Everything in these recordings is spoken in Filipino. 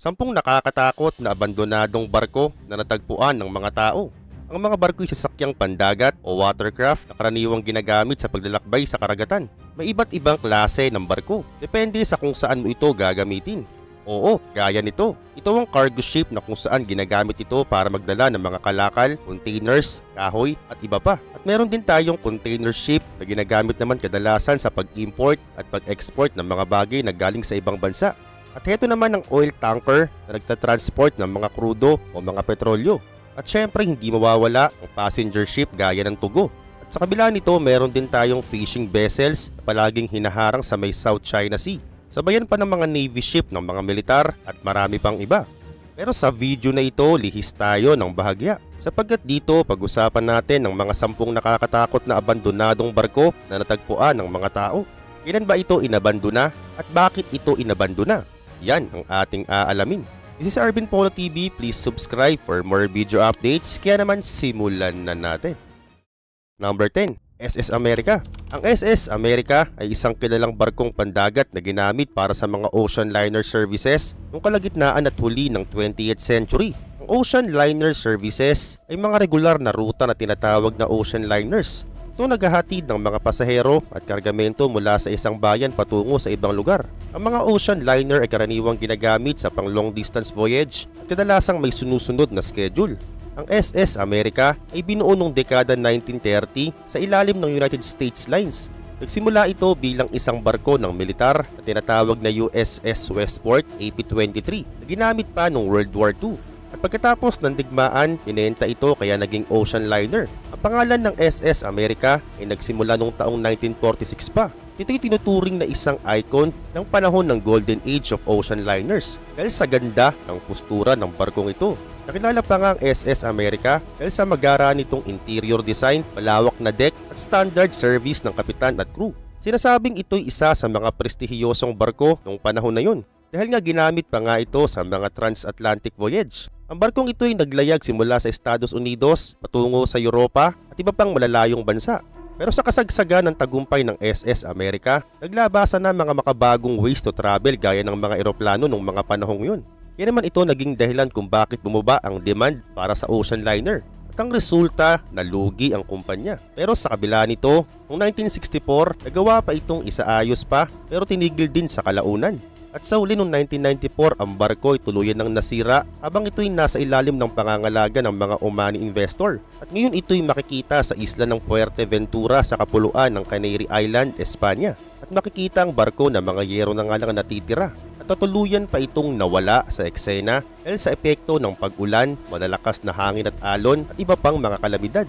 Sampung nakakatakot na abandonadong barko na natagpuan ng mga tao. Ang mga barko ay sasakyang pandagat o watercraft na karaniwang ginagamit sa paglalakbay sa karagatan. May iba't ibang klase ng barko, depende sa kung saan mo ito gagamitin. Oo, gaya nito. Ito ang cargo ship na kung saan ginagamit ito para magdala ng mga kalakal, containers, kahoy at iba pa. At meron din tayong container ship na ginagamit naman kadalasan sa pag-import at pag-export ng mga bagay na galing sa ibang bansa. At heto naman ang oil tanker na nagtatransport ng mga krudo o mga petrolyo. At syempre hindi mawawala ang passenger ship gaya ng Tugo. At sa kabila nito meron din tayong fishing vessels na palaging hinaharang sa may South China Sea. Sabayan pa ng mga navy ship ng mga militar at marami pang iba. Pero sa video na ito lihis tayo ng bahagya. Sapagkat dito pag-usapan natin ng mga 10 nakakatakot na abandonadong barko na natagpuan ng mga tao. Kailan ba ito inabandona at bakit ito inabandona? Yan ang ating aalamin. This is Arvin Polo TV. Please subscribe for more video updates. Kaya naman simulan na natin. Number 10. SS America. Ang SS America ay isang kilalang barkong pandagat na ginamit para sa mga ocean liner services noong kalagitnaan at huli ng 20th century. Ang ocean liner services ay mga regular na ruta na tinatawag na ocean liners. Ito naghahatid ng mga pasahero at kargamento mula sa isang bayan patungo sa ibang lugar. Ang mga ocean liner ay karaniwang ginagamit sa pang long distance voyage at kadalasang may sunusunod na schedule. Ang SS America ay binuo noong dekada 1930 sa ilalim ng United States Lines. Nagsimula ito bilang isang barko ng militar na tinatawag na USS Westport AP-23 na ginamit pa noong World War II. At pagkatapos ng digmaan, inenta ito kaya naging ocean liner. Ang pangalan ng SS America ay nagsimula noong taong 1946 pa. Ito'y tinuturing na isang icon ng panahon ng Golden Age of Ocean Liners dahil sa ganda ng postura ng barkong ito. Nakilala pa nga ang SS America dahil sa magara nitong interior design, malawak na deck at standard service ng kapitan at crew. Sinasabing ito'y isa sa mga prestihiyosong barko noong panahon na yun dahil nga ginamit pa nga ito sa mga transatlantic voyage. Ang barkong ito ay naglayag simula sa Estados Unidos patungo sa Europa at iba pang malalayong bansa. Pero sa kasagsagan ng tagumpay ng SS America, naglabasan na mga makabagong ways to travel gaya ng mga eroplano noong mga panahong yun. Kaya naman ito naging dahilan kung bakit bumaba ang demand para sa ocean liner. At ang resulta, nalugi ang kumpanya. Pero sa kabila nito, noong 1964, nagawa pa itong isaayos pa pero tinigil din sa kalaunan. At sa huli noong 1994, ang barko ay tuluyan ng nasira habang ito'y nasa ilalim ng pangangalaga ng mga Omani investor. At ngayon ito'y makikita sa isla ng Fuerteventura sa kapuluan ng Canary Island, Espanya. At makikita ang barko na mga yero na nga lang natitira. At tutuluyan pa itong nawala sa eksena dahil sa epekto ng pag-ulan, malalakas na hangin at alon at iba pang mga kalamidad.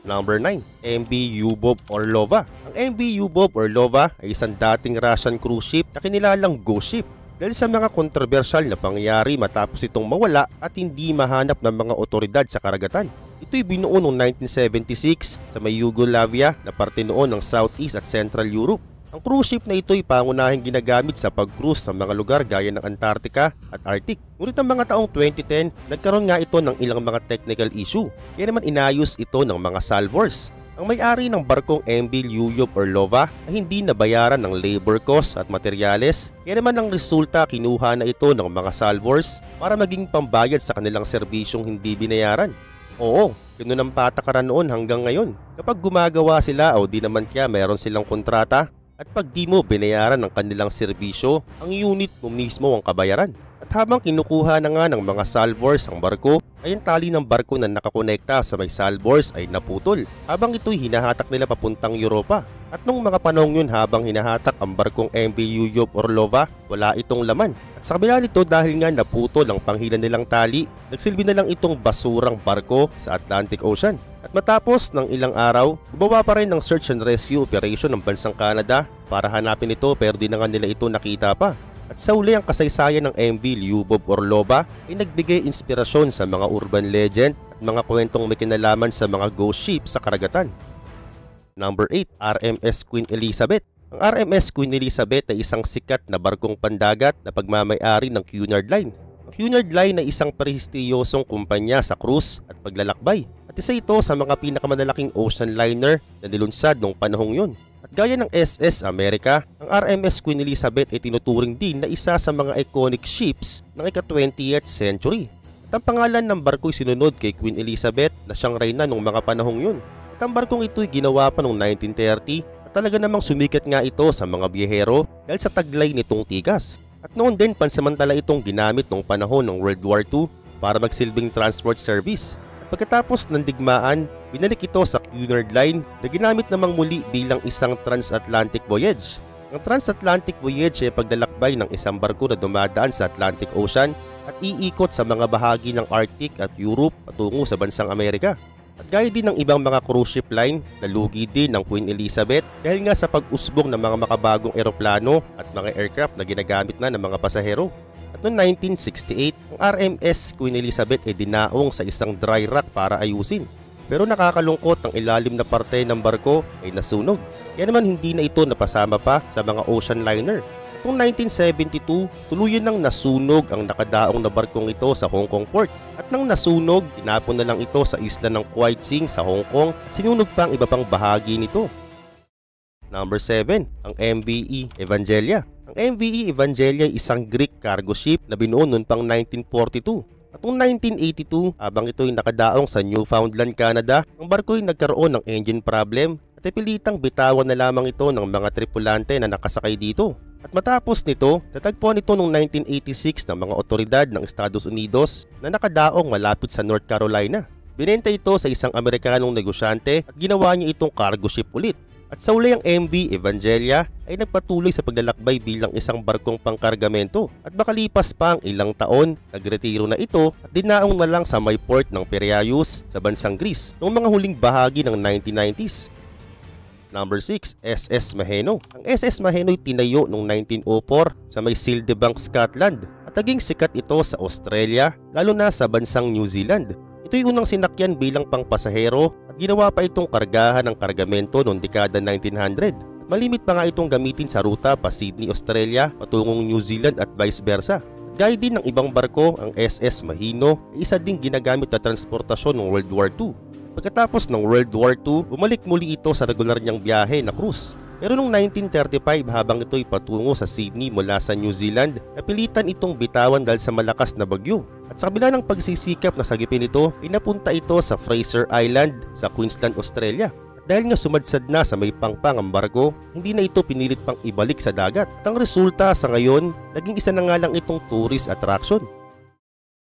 Number 9. MV Lyubov Orlova. Ang MV Lyubov Orlova ay isang dating Russian cruise ship na kinilalang ghost ship dahil sa mga kontrobersyal na pangyayari matapos itong mawala at hindi mahanap ng mga otoridad sa karagatan. Ito'y binuo noong 1976 sa may Yugoslavia na parte noon ng Southeast at Central Europe. Ang cruise ship na ito'y pangunahing ginagamit sa pag-cruise sa mga lugar gaya ng Antarctica at Arctic. Ngunit ang mga taong 2010, nagkaroon nga ito ng ilang mga technical issue. Kaya naman inayos ito ng mga salvors. Ang may-ari ng barkong MV Lyubov Orlova ay hindi nabayaran ng labor cost at materyales. Kaya naman ang resulta kinuha na ito ng mga salvors para maging pambayad sa kanilang serbisyong hindi binayaran. Oo, ganun ang patakaran noon hanggang ngayon. Kapag gumagawa sila o di naman kaya meron silang kontrata, at pag di mo binayaran ng kanilang serbisyo, ang unit mo mismo ang kabayaran. At habang kinukuha na nga ng mga salvors ang barko, ay ang tali ng barko na nakakonekta sa may salvors ay naputol habang ito'y hinahatak nila papuntang Europa. At nung mga panahon yun habang hinahatak ang barkong MV Lyubov Orlova, wala itong laman. At sa kabila nito dahil nga naputol ang panghilan nilang tali, nagsilbi na lang itong basurang barko sa Atlantic Ocean. At matapos ng ilang araw, gumawa pa rin ng search and rescue operation ng bansang Canada para hanapin ito pero di na nga nila ito nakita pa. At sa uli ang kasaysayan ng MV Lyubov Orlova ay nagbigay inspirasyon sa mga urban legend at mga kwentong may kinalaman sa mga ghost ship sa karagatan. Number 8. RMS Queen Elizabeth. Ang RMS Queen Elizabeth ay isang sikat na barkong pandagat na pagmamay-ari ng Cunard Line. Ang Cunard Line ay isang prestiyosong kumpanya sa cruise at paglalakbay. At isa ito sa mga pinakamalalaking ocean liner na nilunsad noong panahong yun. At gaya ng SS America, ang RMS Queen Elizabeth ay tinuturing din na isa sa mga iconic ships ng ika-20th century. At ang pangalan ng barko ay sinunod kay Queen Elizabeth na siyang reyna noong mga panahong yun. At ang barkong ito ay ginawa pa noong 1930 at talaga namang sumikat nga ito sa mga biyahero dahil sa taglay nitong tigas. At noon din pansamantala itong ginamit noong panahon ng World War II para magsilbing transport service. Pagkatapos ng digmaan, binalik ito sa Cunard Line na ginamit namang muli bilang isang transatlantic voyage. Ang transatlantic voyage ay paglalakbay ng isang barko na dumadaan sa Atlantic Ocean at iikot sa mga bahagi ng Arctic at Europe patungo sa bansang Amerika. At gaya din ng ibang mga cruise ship line, nalugi din ng Queen Elizabeth dahil nga sa pag-usbong ng mga makabagong eroplano at mga aircraft na ginagamit na ng mga pasahero. At noong 1968, ang RMS Queen Elizabeth ay dinaong sa isang dry dock para ayusin. Pero nakakalungkot, ang ilalim na parte ng barko ay nasunog. Kaya naman hindi na ito napasama pa sa mga ocean liner. At noong 1972, tuluyan nang nasunog ang nakadaong na barkong ito sa Hong Kong port. At nang nasunog, tinapon na lang ito sa isla ng Kwai Tsing sa Hong Kong at sinunog pa ang iba pang bahagi nito. Number 7, ang MVE Evangelia. Ang MVE Evangelia ay isang Greek cargo ship na binuo noon pang 1942. At noong 1982, habang ito ay nakadaong sa Newfoundland, Canada, ang barko ay nagkaroon ng engine problem at ipilitang bitawan na lamang ito ng mga tripulante na nakasakay dito. At matapos nito, natagpuan ito noong 1986 ng mga otoridad ng Estados Unidos na nakadaong malapit sa North Carolina. Binenta ito sa isang Amerikanong negosyante at ginawa niya itong cargo ship ulit. At sa uli ang MV Evangelia ay nagpatuloy sa paglalakbay bilang isang barkong pangkargamento at makalipas pa ang ilang taon, nagretiro na ito at dinaong na lang sa may port ng Piraeus sa bansang Greece noong mga huling bahagi ng 1990s. Number 6, SS Maheno. Ang SS Maheno ay tinayo noong 1904 sa may Sildebank, Scotland at naging sikat ito sa Australia, lalo na sa bansang New Zealand. Ito'y unang sinakyan bilang pangpasahero at ginawa pa itong kargahan ng kargamento noong dekada 1900. At malimit pa nga itong gamitin sa ruta pa Sydney, Australia patungong New Zealand at vice versa. At gaya din ng ibang barko, ang SS Mahino ay isa ding ginagamit na transportasyon ng World War II. Pagkatapos ng World War II, bumalik muli ito sa regular niyang biyahe na cruise. Pero noong 1935, habang ito'y patungo sa Sydney mula sa New Zealand, napilitan itong bitawan dahil sa malakas na bagyo. At sa kabila ng pagsisikap na sagipin ito, pinapunta ito sa Fraser Island sa Queensland, Australia. At dahil nga sumadsad na sa may pangpang ang barko, hindi na ito pinilit pang ibalik sa dagat. At ang resulta sa ngayon, naging isa na nga lang itong tourist attraction.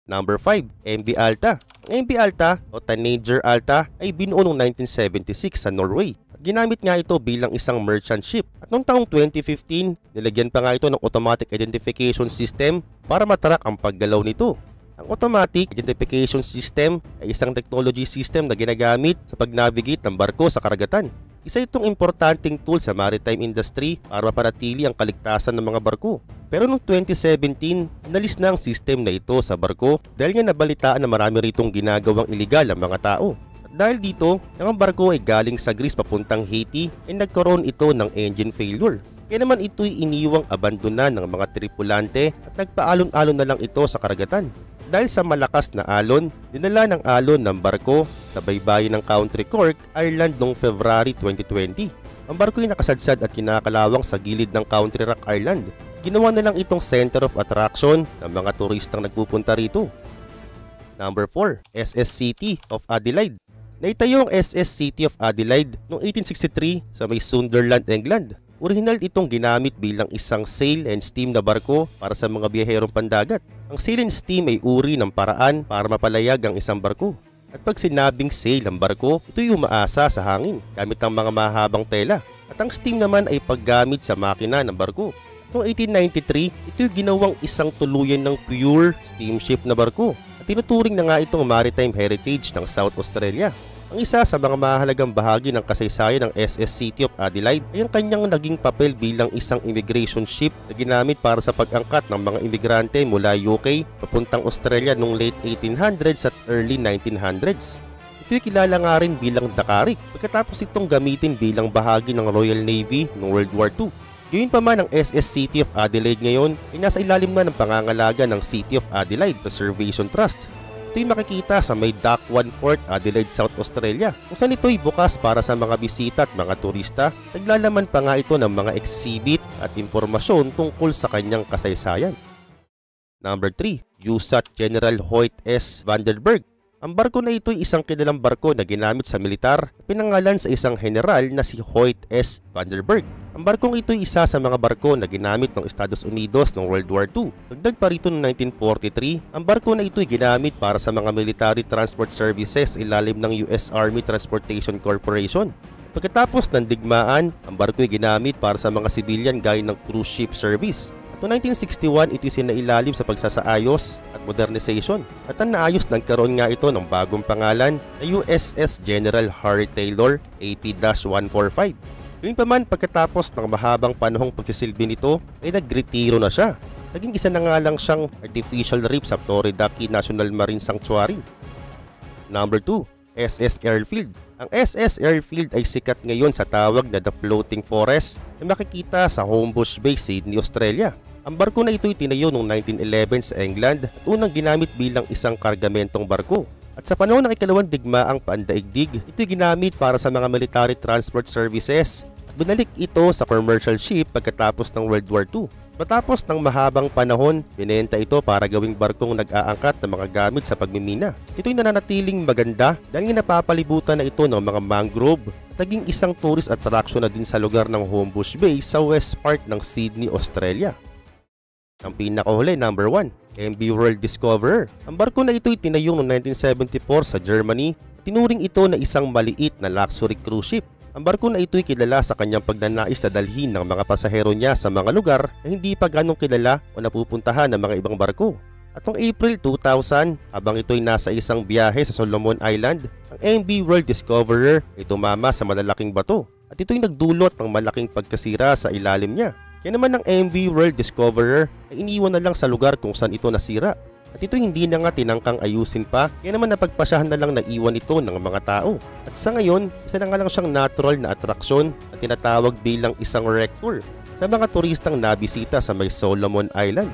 Number 5, MV Alta. Ang MV Alta o Tanager Alta ay binuo noong 1976 sa Norway. Ginamit nga ito bilang isang merchant ship. At noong taong 2015, nilagyan pa nga ito ng automatic identification system para matarak ang paggalaw nito. Ang automatic identification system ay isang technology system na ginagamit sa pag-navigate ng barko sa karagatan. Isa itong importanteng tool sa maritime industry para mapanatili ang kaligtasan ng mga barko. Pero noong 2017, inalis na ang system na ito sa barko dahil nga nabalitaan na marami ritong ginagawang iligal ang mga tao. Dahil dito, ang barko ay galing sa Greece papuntang Haiti ay nagkaroon ito ng engine failure. Kaya naman ito'y iniwang abandonan ng mga tripulante at nagpaalon-alon na lang ito sa karagatan. Dahil sa malakas na alon, dinala ng alon ng barko sa baybayin ng County Cork, Ireland noong February 2020. Ang barko ay nakasadsad at kinakalawang sa gilid ng Country Rock Island. Ginawa na lang itong center of attraction ng mga turistang nagpupunta rito. Number 4, SS City of Adelaide. Naitayo ang SS City of Adelaide noong 1863 sa may Sunderland, England. Original itong ginamit bilang isang sail and steam na barko para sa mga biyaherong pandagat. Ang sail and steam ay uri ng paraan para mapalayag ang isang barko. At pag sinabing sail ang barko, ito'y umaasa sa hangin gamit ang mga mahabang tela. At ang steam naman ay paggamit sa makina ng barko. Noong 1893, ito'y ginawang isang tuluyan ng pure steamship na barko. At tinuturing na nga itong maritime heritage ng South Australia. Ang isa sa mga mahalagang bahagi ng kasaysayan ng SS City of Adelaide ay ang kanyang naging papel bilang isang immigration ship na ginamit para sa pag-angkat ng mga imigrante mula UK papuntang Australia noong late 1800s at early 1900s. Ito'y kilala nga rin bilang Dakaric pagkatapos itong gamitin bilang bahagi ng Royal Navy noong World War II. Gayunpaman ang SS City of Adelaide ngayon ay nasa ilalim na ng pangangalaga ng City of Adelaide Preservation Trust. Ito'y makikita sa may Dock 1 Port, Adelaide, South Australia, kung saan ito'y bukas para sa mga bisita at mga turista. Naglalaman pa nga ito ng mga exhibit at impormasyon tungkol sa kanyang kasaysayan. Number 3. USAT General Hoyt S. Vandenberg. Ang barko na ito ay isang kilalang barko na ginamit sa militar, pinangalan sa isang general na si Hoyt S. Vandenberg. Ang barkong ito ay isa sa mga barko na ginamit ng Estados Unidos noong World War II. Dagdag pa rito noong 1943, ang barko na ito ay ginamit para sa mga military transport services ilalim ng US Army Transportation Corporation. Pagkatapos ng digmaan, ang barko ay ginamit para sa mga civilian gaya ng cruise ship service. Noong 1961, ito sinailalim sa pagsasaayos at modernization at ang naayos nagkaroon nga ito ng bagong pangalan na USS General Harry Taylor AP-145. Gayunpaman, pagkatapos ng mahabang panahong pagsisilbi nito ay nagretiro na siya. Naging isa na nga lang siyang artificial reef sa Florida Key National Marine Sanctuary. Number 2. SS Airfield. Ang SS Airfield ay sikat ngayon sa tawag na The Floating Forest na makikita sa Homebush Bay, Sydney, Australia. Ang barko na ito ay tinayo noong 1911 sa England at unang ginamit bilang isang kargamentong barko. At sa panahon ng ikalawang digmaang pandaigdig, ito ay ginamit para sa mga military transport services at binalik ito sa commercial ship pagkatapos ng World War II. Matapos ng mahabang panahon, binenta ito para gawing barkong nag-aangkat ng mga gamit sa pagmimina. Ito'y nananatiling maganda dahil napapalibutan na ito ng mga mangrove. Naging isang tourist attraction na din sa lugar ng Homebush Bay sa west part ng Sydney, Australia. Ang pinakahuli, number 1, MV World Discoverer. Ang barko na ito ay tinayong noong 1974 sa Germany. Tinuring ito na isang maliit na luxury cruise ship. Ang barko na ito ay kilala sa kanyang pagnanais na dalhin ng mga pasahero niya sa mga lugar na hindi pa ganong kilala o napupuntahan ng mga ibang barko. At noong April 2000, habang ito ay nasa isang biyahe sa Solomon Island, ang MV World Discoverer ay tumama sa malalaking bato at ito ay nagdulot ng malaking pagkasira sa ilalim niya. Kaya naman ang MV World Discoverer ay iniwan na lang sa lugar kung saan ito nasira. At ito hindi na nga tinangkang ayusin pa, kaya naman napagpasyahan na lang na iwan ito ng mga tao. At sa ngayon, isa na nga lang siyang natural na atraksyon na tinatawag bilang isang wreck tour sa mga turistang nabisita sa may Solomon Island.